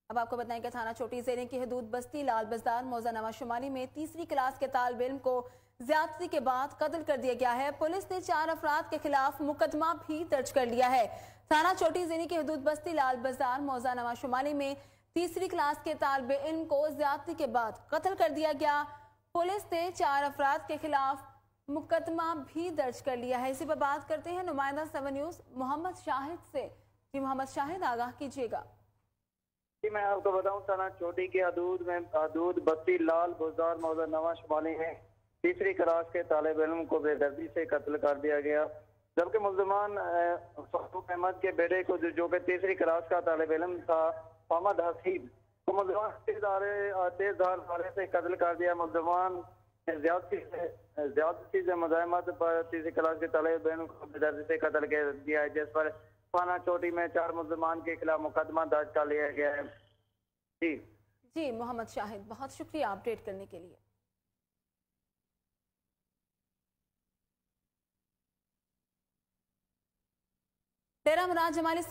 अब आपको बताएं कि थाना छोटी ज़ेरे की हदूद बस्ती लाल बाजार मौजा नवा शुमाली में तीसरी क्लास के तालिब इल्म को ज्यादती के बाद कत्ल कर दिया गया है। पुलिस ने 4 अफराद के खिलाफ मुकदमा भी दर्ज कर लिया है। थाना छोटी ज़ेरे की हदूद बस्ती लाल बाजार मौजा नवा शुमाली में तीसरी क्लास के तालिब इल्म को ज्यादती के बाद कत्ल कर दिया गया। पुलिस ने 4 अफराद के खिलाफ मुकदमा भी दर्ज कर लिया है। इसी पर बात करते हैं नुमाइंदा 7 न्यूज़ मोहम्मद शाहिद से। जी मोहम्मद शाहिद, आगाह कीजिएगा। मैं आपको बताऊं, थाना चोटी की हदूद बस्ती लाल बाजार मौजा नवा शुमाली में तीसरी क्लास के तालिब इल्म को बेदर्दी से कत्ल कर दिया गया, जबकि मुल्ज़मान फारूक अहमद के बेटे को जो कि तीसरी क्लास का तालिब इल्म था मोहम्मद हसीब को मुल्ज़मान तेज धार वाले से कत्ल कर दिया। मुल्ज़मान ज्यादती से मुज़ाहमत पर तीसरी क्लास के तालिब इल्म को बेदर्दी से कत्ल कर दिया है, जिस पर थाना चोटी में 4 मुल्ज़मान के खिलाफ मुकदमा दर्ज कर लिया गया है। जी मोहम्मद शाहिद, बहुत शुक्रिया अपडेट करने के लिए। तेरा मुराद जमाली